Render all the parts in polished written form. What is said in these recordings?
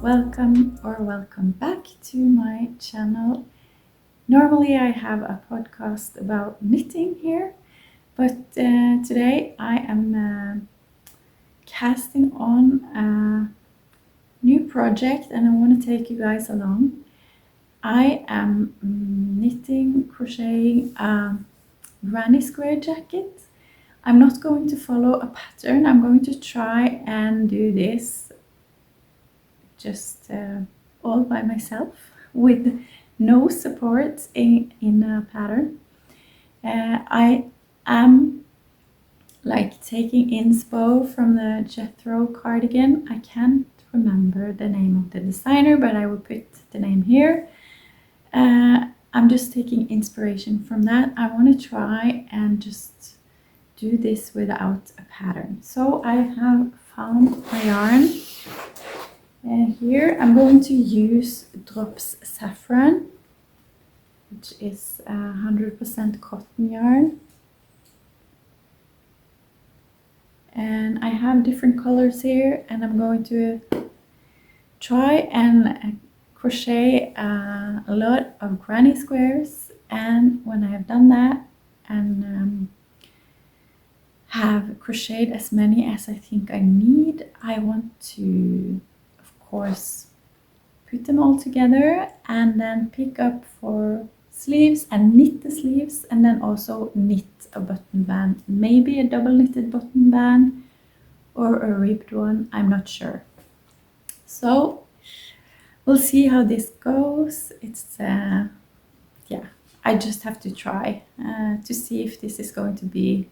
welcome or welcome back to my channel. Normally I have a podcast about knitting here, but today I am casting on a new project and I want to take you guys along. I am crocheting a granny square jacket. I'm not going to follow a pattern. I'm going to try and do this just all by myself with no support in a pattern. I am taking inspo from the Jethro cardigan. I can't remember the name of the designer, but I will put the name here. I'm just taking inspiration from that. I want to try and just do this without a pattern. So I have found my yarn. And here I'm going to use Drops Saffron, which is 100% cotton yarn. And I have different colors here, and I'm going to try and crochet a lot of granny squares. And when I have done that and have crocheted as many as I think I need, I want to course put them all together and then pick up for sleeves and knit the sleeves, and then also knit a button band, maybe a double knitted button band or a ribbed one, I'm not sure. So we'll see how this goes. It's I just have to try to see if this is going to be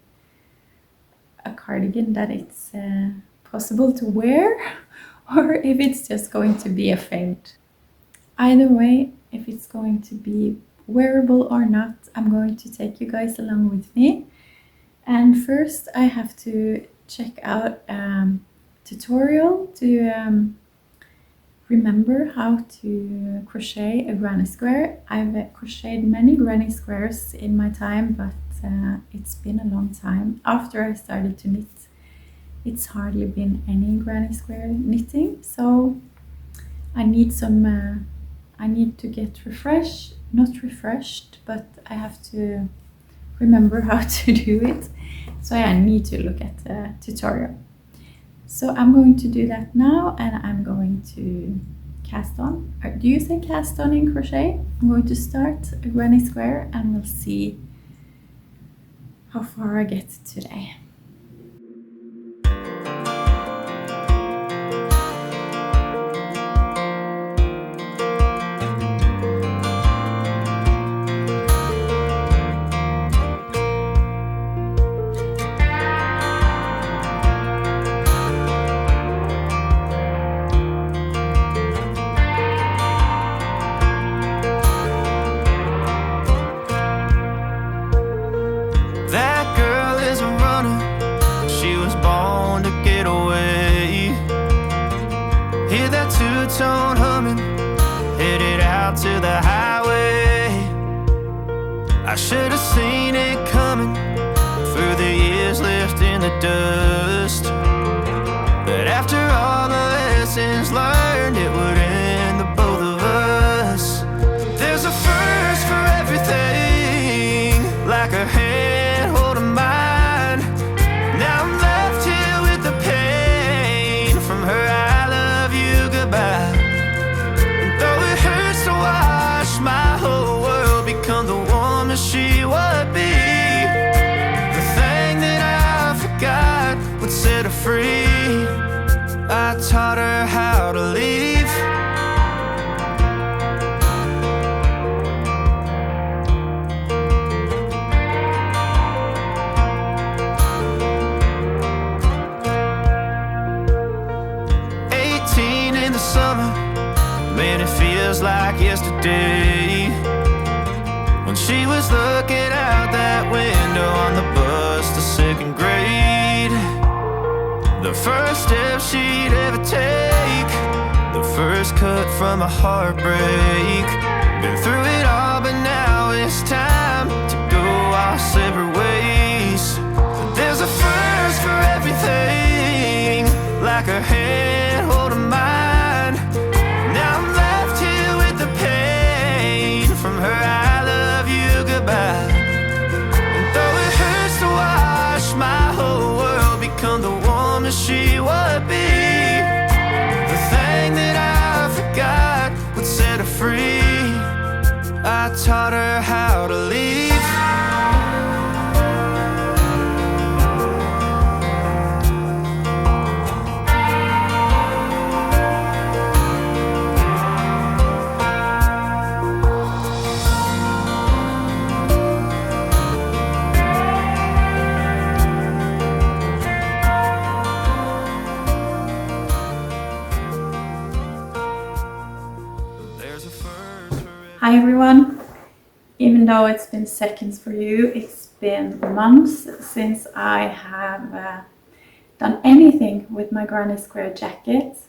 a cardigan that it's possible to wear, or if it's just going to be a fade. Either way, if it's going to be wearable or not, I'm going to take you guys along with me. And first I have to check out tutorial to remember how to crochet a granny square. I've crocheted many granny squares in my time, but it's been a long time. After I started to knit, it's hardly been any granny square knitting, so I need to get not refreshed, but I have to remember how to do it. So I need to look at the tutorial. So I'm going to do that now, and I'm going to cast on. Or do you say cast on in crochet? I'm going to start a granny square and we'll see how far I get today. Two-tone humming, headed out to the highway. I should have seen it coming through the years left in the dust. But after all the lessons learned, it would end the both of us. There's a first for everything, like a hand holding mine. Now I'm left here with the pain from her I love you goodbye. And though it hurts to watch my whole world become the woman she would be, the thing that I forgot would set her free. I taught her how to leave. Summer, man, it feels like yesterday when she was looking out that window on the bus to second grade. The first step she'd ever take, the first cut from a heartbreak. Been through it all, but now it's time to go our separate ways. There's a first for everything, like a hand holding mine. Hi everyone. Even though it's been seconds for you, it's been months since I have done anything with my granny square jackets.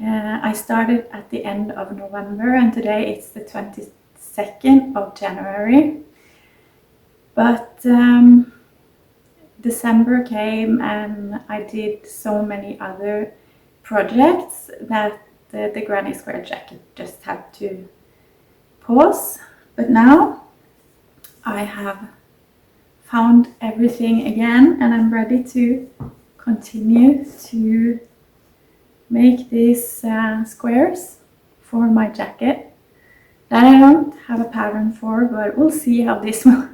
I started at the end of November and today it's the 22nd of January. But December came and I did so many other projects that the granny square jacket just had to pause. But now I have found everything again and I'm ready to continue to make these squares for my jacket that I don't have a pattern for, but we'll see how this will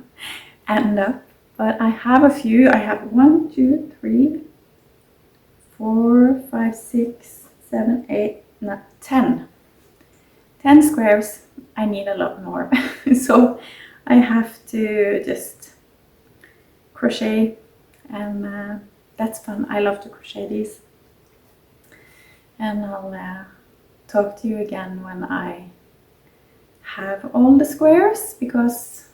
end up. But I have a few. I have 1, 2, 3, 4, 5, 6, 7, 8, 9, 10 squares. I need a lot more. So I have to just crochet, and that's fun. I love to crochet these. And I'll talk to you again when I have all the squares, because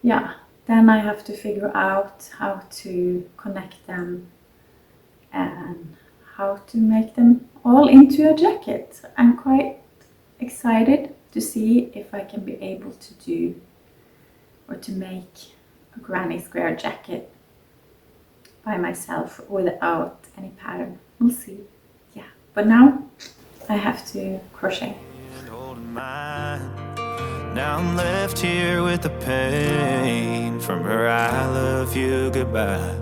yeah, then I have to figure out how to connect them and how to make them all into a jacket. I'm quite excited to see if I can be able to do or to make a granny square jacket by myself without any pattern. We'll see. Yeah, but now I have to crochet. Now I'm left here with the pain from her I love you goodbye.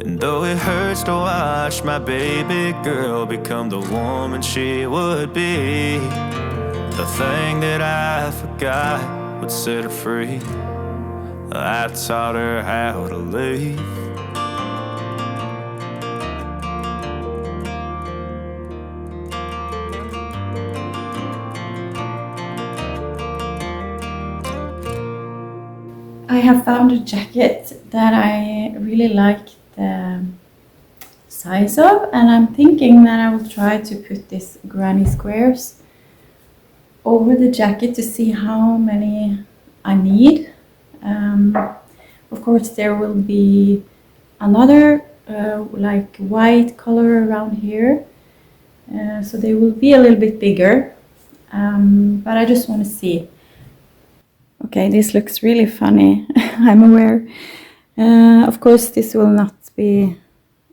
And though it hurts to watch my baby girl become the woman she would be, the thing that I forgot would set her free. I taught her how to leave. I have found a jacket that I really like the size of, and I'm thinking that I will try to put this granny squares over the jacket to see how many I need. Of course there will be another like white color around here, so they will be a little bit bigger, but I just want to see. Okay, this looks really funny. I'm aware. Of course this will not be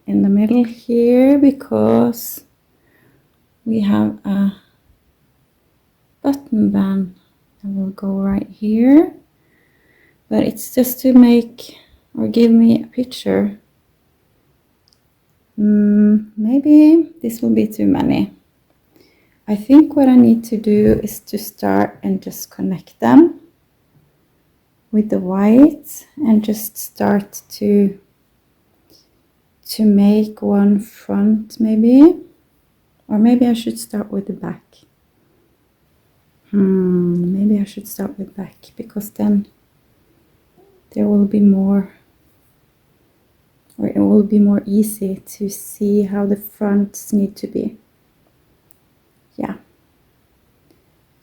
in the middle here because we have a button band that will go right here, but it's just to make or give me a picture. Maybe this will be too many. I think what I need to do is to start and just connect them with the white and just start to make one front maybe, or maybe I should start with the back. Maybe I should start with back, because then there will be more, or it will be more easy to see how the fronts need to be. Yeah,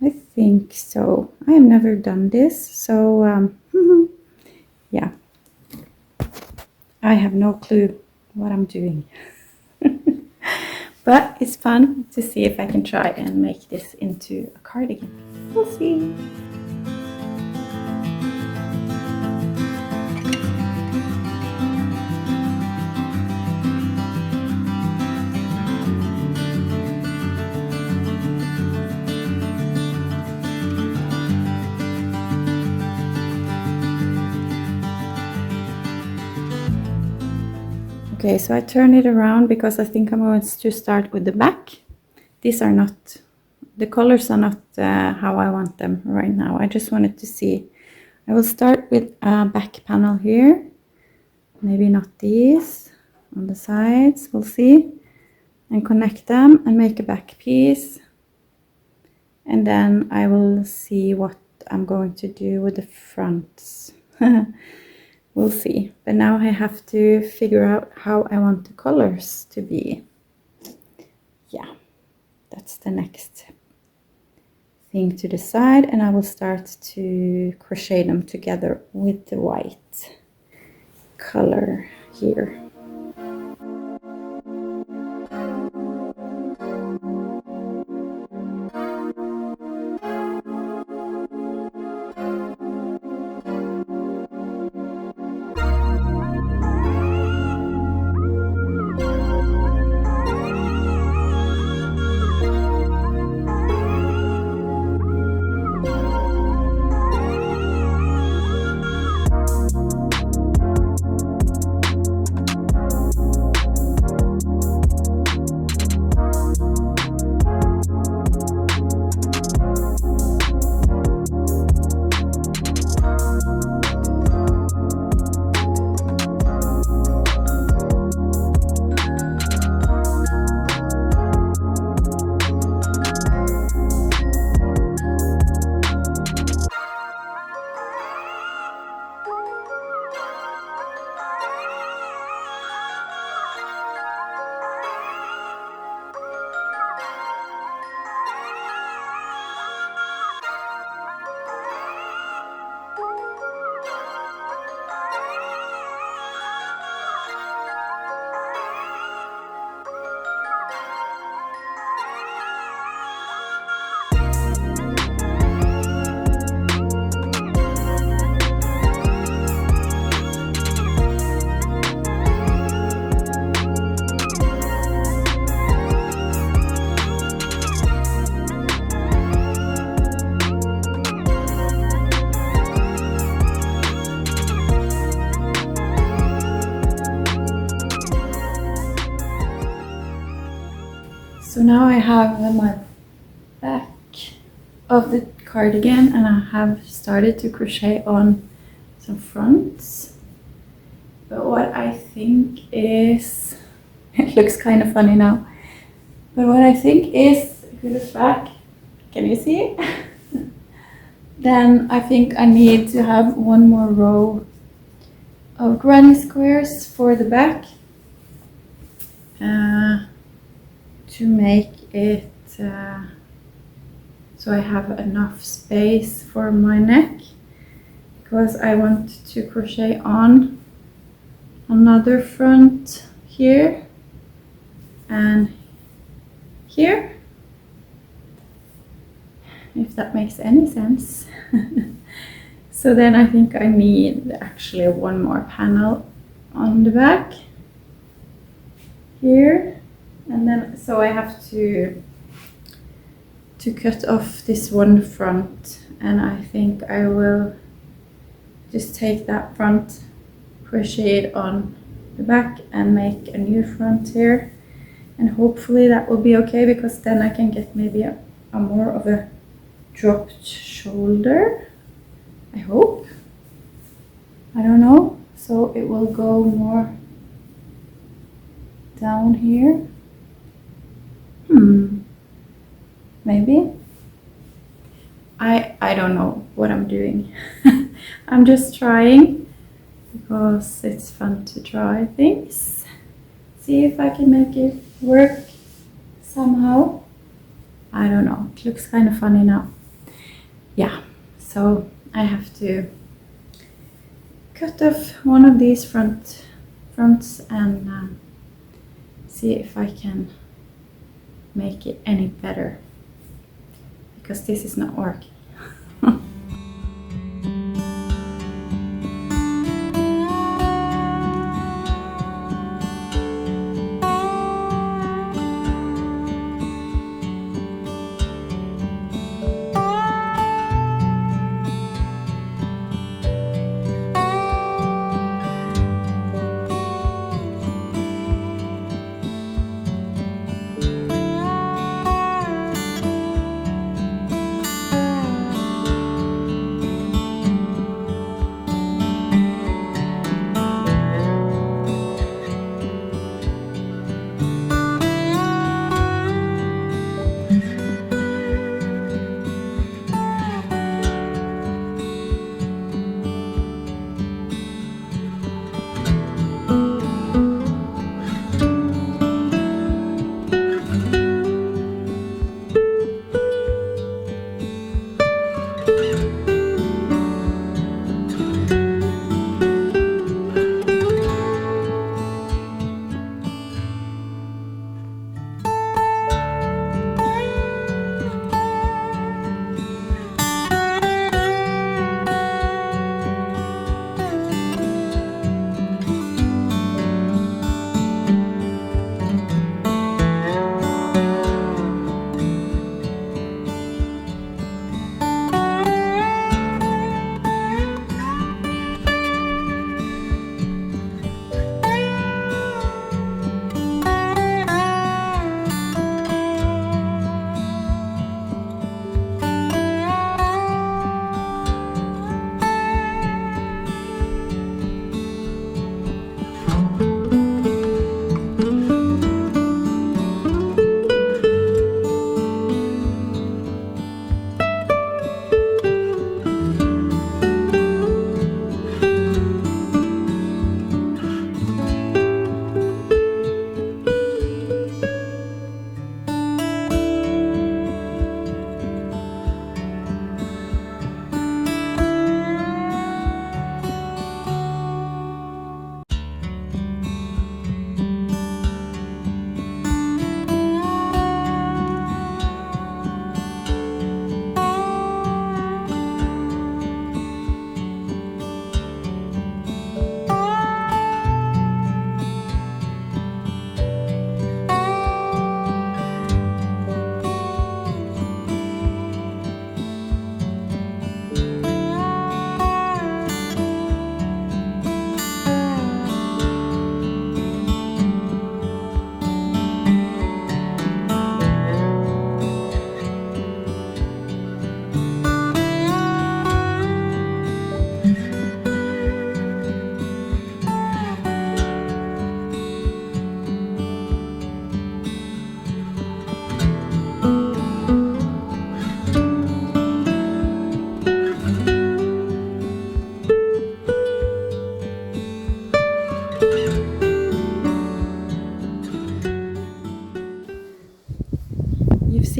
I think so. I have never done this, so yeah, I have no clue what I'm doing. But it's fun to see if I can try and make this into a cardigan. We'll see. Okay, so I turn it around because I think I'm going to start with the back. These are not, the colors are not how I want them right now. I just wanted to see. I will start with a back panel here. Maybe not these, on the sides, we'll see. And connect them and make a back piece. And then I will see what I'm going to do with the fronts. We'll see. But now I have to figure out how I want the colors to be. Yeah, that's the next thing to the side, and I will start to crochet them together with the white color here. So now I have my back of the cardigan, and I have started to crochet on some fronts. But what I think is, it looks kind of funny now, but what I think is, if you look back, can you see? Then I think I need to have one more row of granny squares for the back to make it so I have enough space for my neck, because I want to crochet on another front here and here, if that makes any sense. So then I think I need actually one more panel on the back here, and then so I have to cut off this one front, and I think I will just take that front, crochet it on the back and make a new front here, and hopefully that will be okay, because then I can get maybe a more of a dropped shoulder, I hope. I don't know, so it will go more down here. Maybe. I don't know what I'm doing. I'm just trying, because it's fun to try things. See if I can make it work somehow. I don't know, it looks kind of funny now. Yeah, so I have to cut off one of these fronts and see if I can make it any better, because this is not working.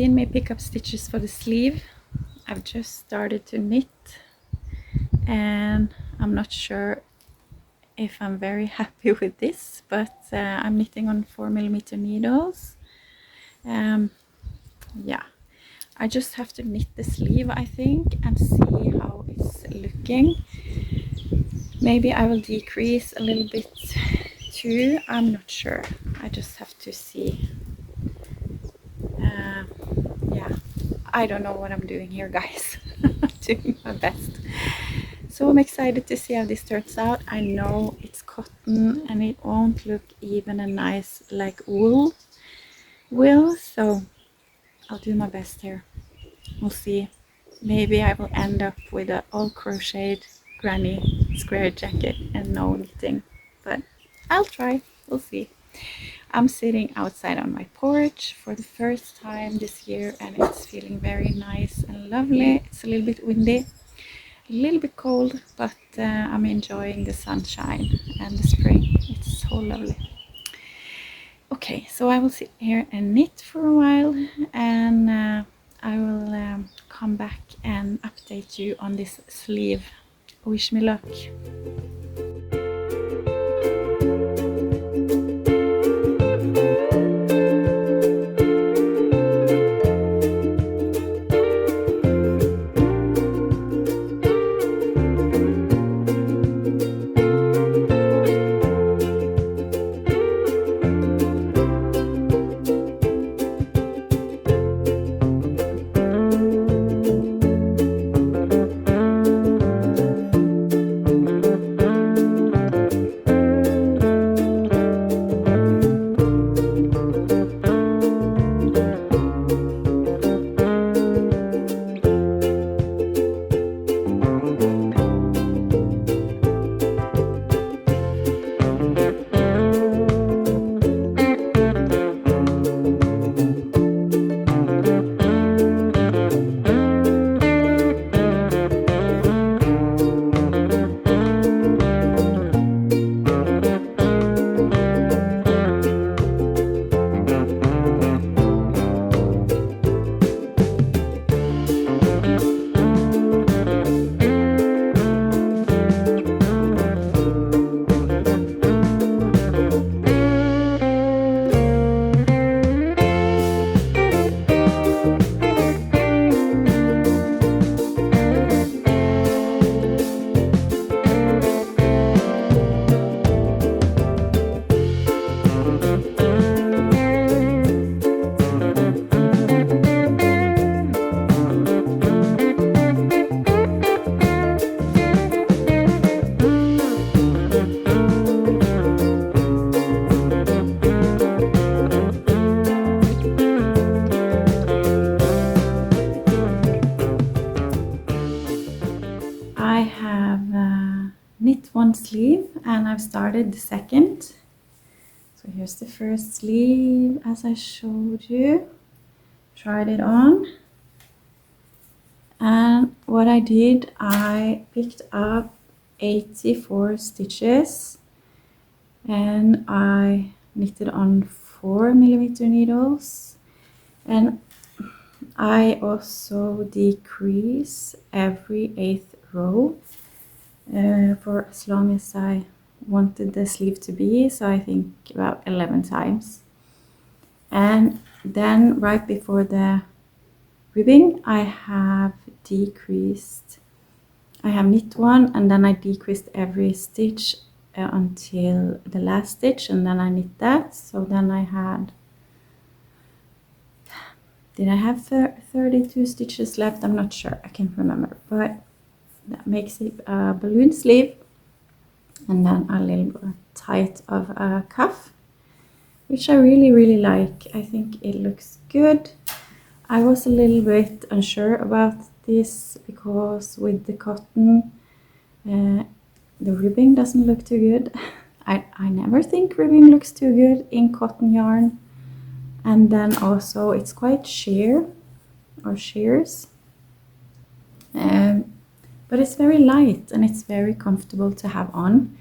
seen me pick up stitches for the sleeve. I've just started to knit and I'm not sure if I'm very happy with this, but I'm knitting on 4mm needles. Yeah, I just have to knit the sleeve, I think, and see how it's looking. Maybe I will decrease a little bit too, I'm not sure. I just have to see. Yeah, I don't know what I'm doing here, guys. I'm doing my best. So I'm excited to see how this turns out. I know it's cotton and it won't look even and nice like wool will, so I'll do my best here. We'll see. Maybe I will end up with an all crocheted granny square jacket and no knitting, but I'll try. We'll see. I'm sitting outside on my porch for the first time this year and it's feeling very nice and lovely. It's a little bit windy, a little bit cold, but I'm enjoying the sunshine and the spring. It's so lovely. Okay, so I will sit here and knit for a while and I will come back and update you on this sleeve. Wish me luck. I have knit one sleeve and I've started the second. So here's the first sleeve as I showed you. Tried it on. And what I did, I picked up 84 stitches and I knitted on 4mm needles. And I also decrease every 8th row for as long as I wanted the sleeve to be, so I think about 11 times. And then right before the ribbing I have knit one and then I decreased every stitch until the last stitch and then I knit that. So then I had, did I have 32 stitches left? I'm not sure, I can't remember, but that makes it a balloon sleeve and then a little bit tight of a cuff, which I really like. I think it looks good. I was a little bit unsure about this because with the cotton the ribbing doesn't look too good. I never think ribbing looks too good in cotton yarn, and then also it's quite sheer or shears, but it's very light and it's very comfortable to have on,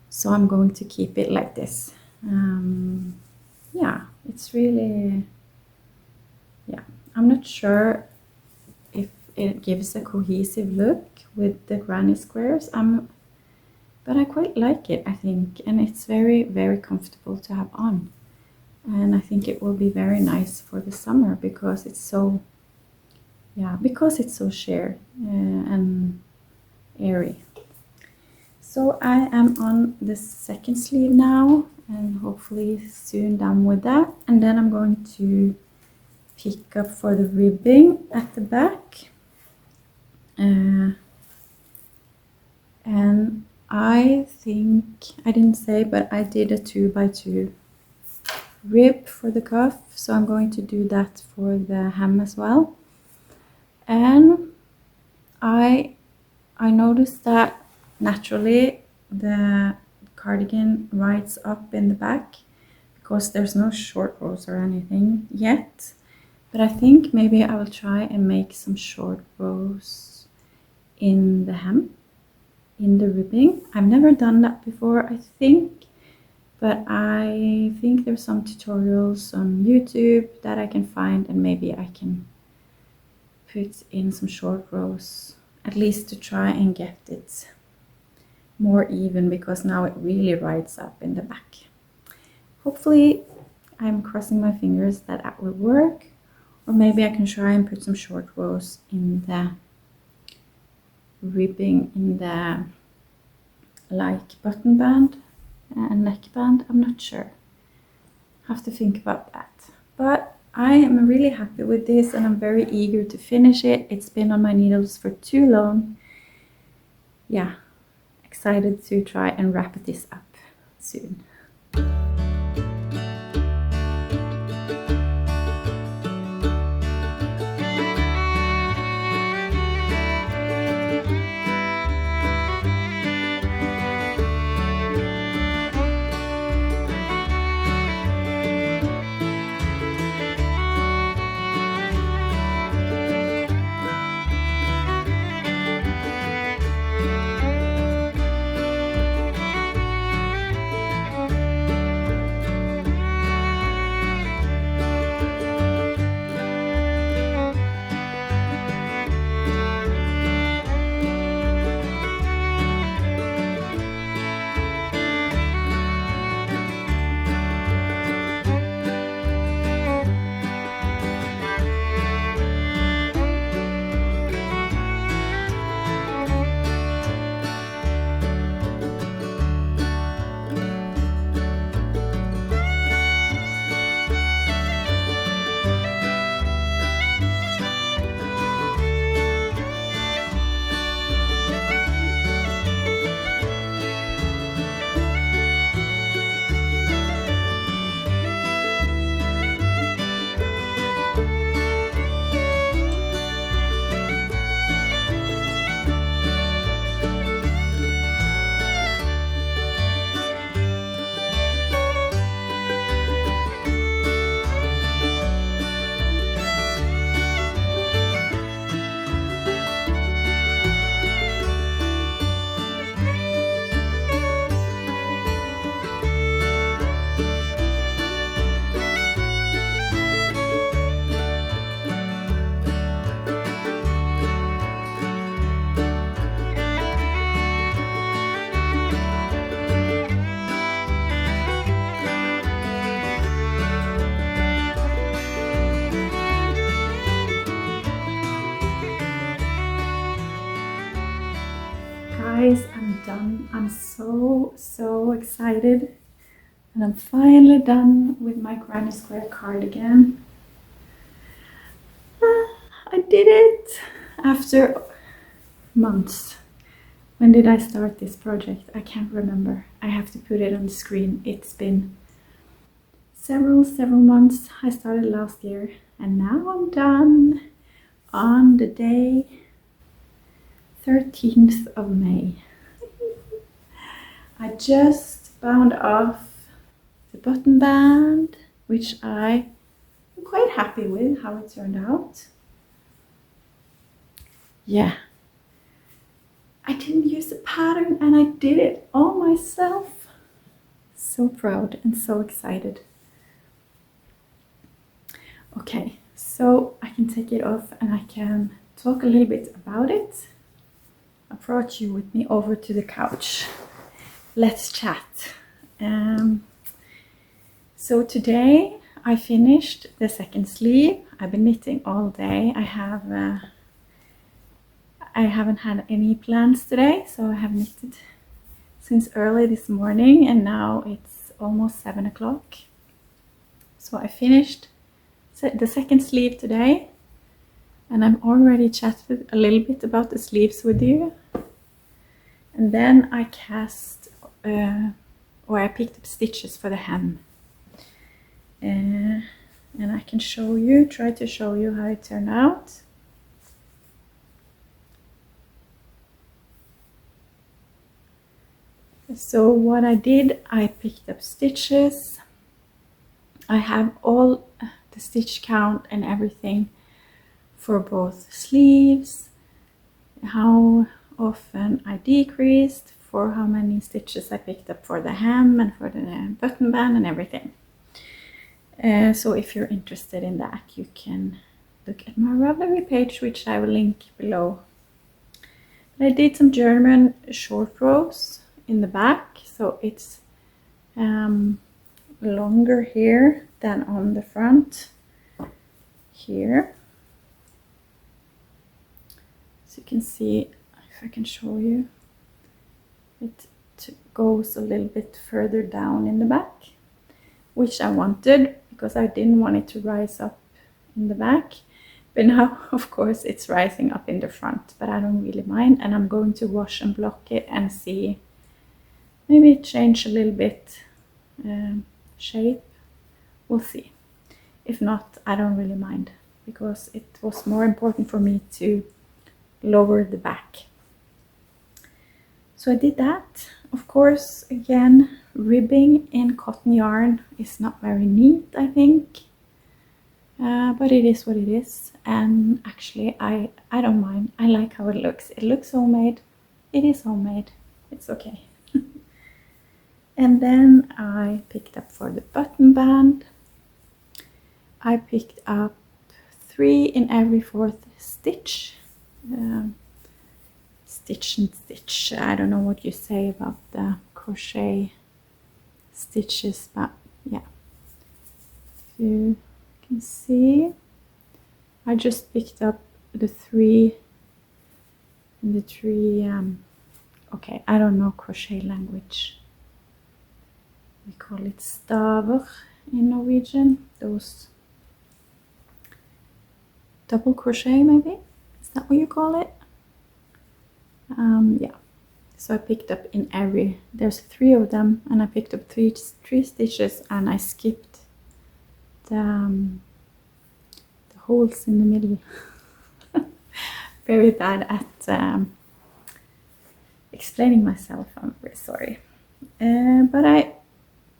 so I'm going to keep it like this. Yeah, it's really, yeah, I'm not sure if it gives a cohesive look with the granny squares. But I quite like it, I think, and it's very, very comfortable to have on. And I think it will be very nice for the summer because it's so, yeah, because it's so sheer and airy. So I am on the second sleeve now, and hopefully soon done with that. And then I'm going to pick up for the ribbing at the back. And I think, I didn't say, but I did a 2x2 rib for the cuff, so I'm going to do that for the hem as well. And I noticed that naturally the cardigan rides up in the back because there's no short rows or anything yet, but I think maybe I will try and make some short rows in the hem, in the ribbing. I've never done that before, I think, but I think there's some tutorials on YouTube that I can find, and maybe I can put in some short rows, at least to try and get it more even, because now it really rides up in the back. Hopefully, I'm crossing my fingers that that will work, or maybe I can try and put some short rows in the ribbing, in the like button band and neckband. I'm not sure. Have to think about that. But I am really happy with this, and I'm very eager to finish it. It's been on my needles for too long. Yeah, excited to try and wrap this up soon. Guys, I'm done. I'm so excited, and I'm finally done with my granny square cardigan. I did it after months. When did I start this project? I can't remember. I have to put it on the screen. It's been several months. I started last year, and now I'm done on the day 13th of May. I just bound off the button band, which I am quite happy with how it turned out. Yeah, I didn't use a pattern and I did it all myself. So proud and so excited. Okay, So I can take it off and I can talk a little bit about it. I brought you with me over to the couch. Let's chat. So today I finished the second sleeve. I've been knitting all day. I haven't had any plans today, so I have knitted since early this morning, and now it's almost 7 o'clock. So I finished the second sleeve today, and I'm already chatted a little bit about the sleeves with you. And then I I picked up stitches for the hem. And I can try to show you how it turned out. So what I did, I picked up stitches. I have all the stitch count and everything for both sleeves, how often I decreased, for how many stitches I picked up for the hem and for the button band and everything. So if you're interested in that, you can look at my Ravelry page, which I will link below. But I did some German short rows in the back, so it's longer here than on the front here. So you can see, if I can show you, it goes a little bit further down in the back, which I wanted because I didn't want it to rise up in the back. But now, of course, it's rising up in the front, but I don't really mind. And I'm going to wash and block it and see, maybe change a little bit shape. We'll see. If not, I don't really mind, because it was more important for me to lower the back. So I did that. Of course, again, ribbing in cotton yarn is not very neat, I think. But it is what it is. And actually, I don't mind. I like how it looks. It looks homemade. It is homemade. It's okay. And then I picked up for the button band. I picked up 3 in every 4th stitch. Stitch and stitch. I don't know what you say about the crochet stitches, but yeah. You can see I just picked up the 3 okay, I don't know crochet language. We call it staver in Norwegian. Those double crochet, maybe? Is that what you call it? Yeah. So I picked up there's 3 of them, and I picked up 3 stitches, and I skipped the holes in the middle. Very bad at explaining myself. I'm very sorry. But I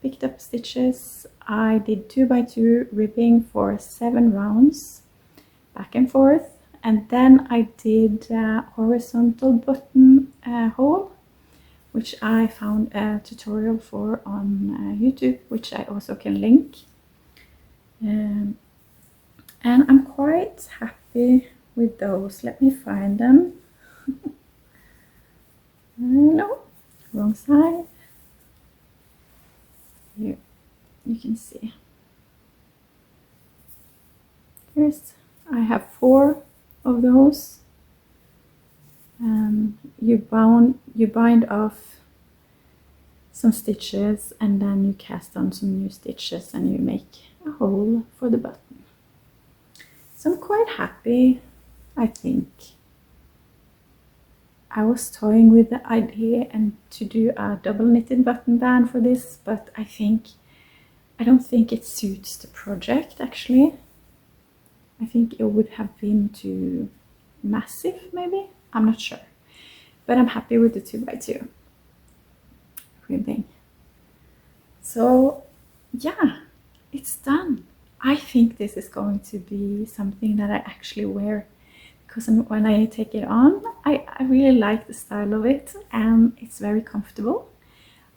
picked up stitches. I did 2x2 ribbing for 7 rounds, back and forth. And then I did a horizontal button hole, which I found a tutorial for on YouTube, which I also can link. And I'm quite happy with those. Let me find them. No, wrong side. Here, you can see. I have 4 of those. You bind off some stitches, and then you cast on some new stitches, and you make a hole for the button. So I'm quite happy, I think. I was toying with the idea and to do a double knitted button band for this, but I don't think it suits the project, actually. I think it would have been too massive, maybe? I'm not sure. But I'm happy with the 2x2 ribbing. So, yeah, it's done. I think this is going to be something that I actually wear, because when I take it on, I really like the style of it, and it's very comfortable.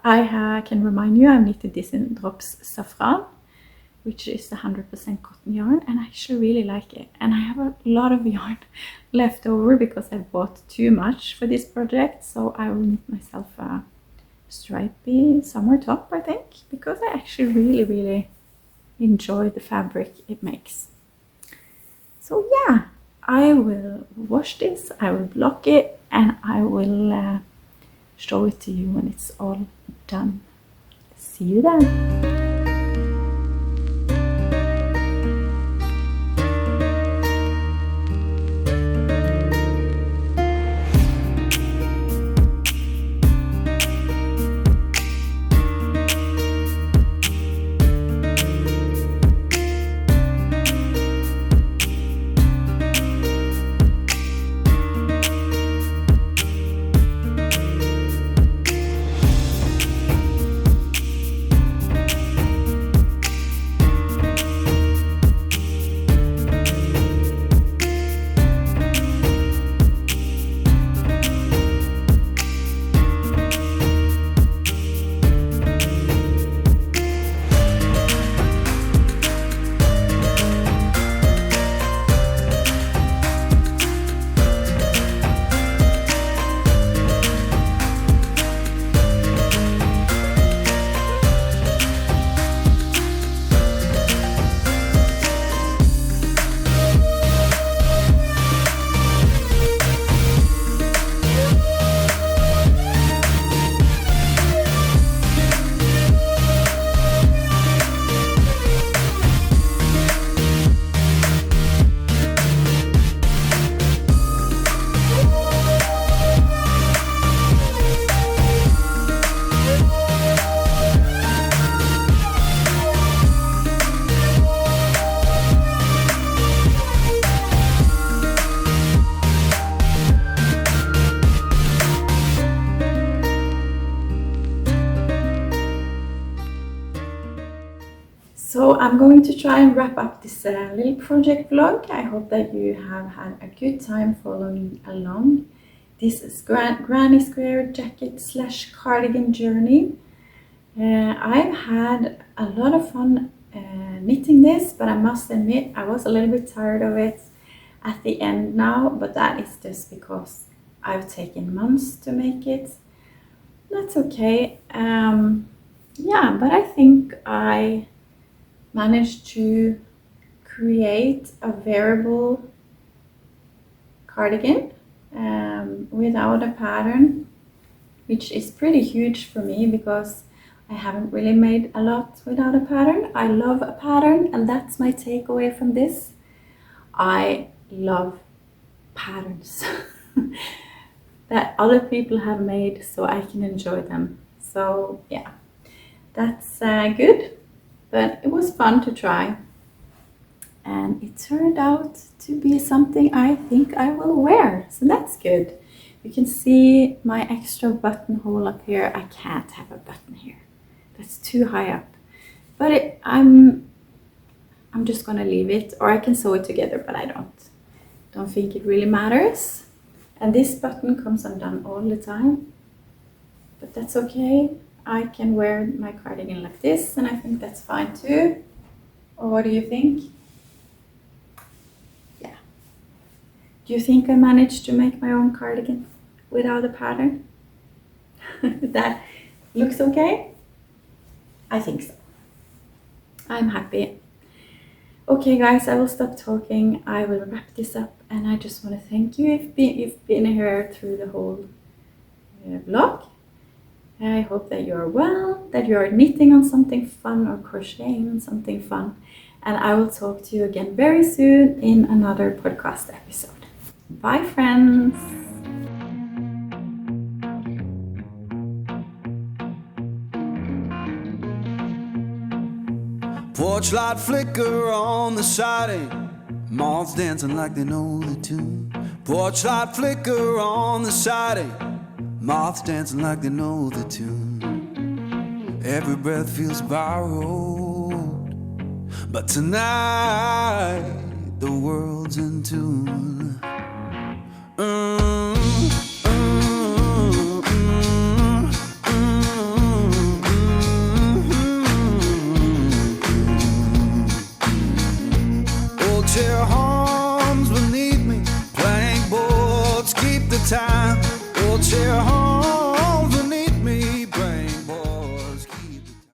I can remind you, I've knitted this in Drops Saffron, which is 100% cotton yarn, and I actually really like it. And I have a lot of yarn left over because I bought too much for this project, so I will knit myself a stripy summer top, I think, because I actually really enjoy the fabric it makes. So yeah, I will wash this, I will block it, and I will show it to you when it's all done. See you then. So I'm going to try and wrap up this little project vlog. I hope that you have had a good time following along. This is Granny Square jacket / cardigan journey. I've had a lot of fun knitting this, but I must admit I was a little bit tired of it at the end now, but that is just because I've taken months to make it. That's okay. Yeah, but I think I managed to create a wearable cardigan without a pattern, which is pretty huge for me because I haven't really made a lot without a pattern. I love a pattern, and that's my takeaway from this. I love patterns that other people have made so I can enjoy them. So yeah, that's good. But it was fun to try, and it turned out to be something I think I will wear, so that's good. You can see my extra buttonhole up here. I can't have a button here, that's too high up, but I'm just gonna leave it, or I can sew it together, but I don't think it really matters. And this button comes undone all the time, but that's okay. I can wear my cardigan like this, and I think that's fine too. Or what do you think? Yeah. Do you think I managed to make my own cardigan without a pattern? That looks okay? I think so. I'm happy. Okay guys, I will stop talking. I will wrap this up, and I just want to thank you if you've been here through the whole vlog. I hope that you're well, that you're knitting on something fun or crocheting on something fun. And I will talk to you again very soon in another podcast episode. Bye friends! Porch light flicker on the siding, moths dancing like they know the tune. Porch light flicker on the siding, moths dancing like they know the tune. Every breath feels borrowed, but tonight the world's in tune.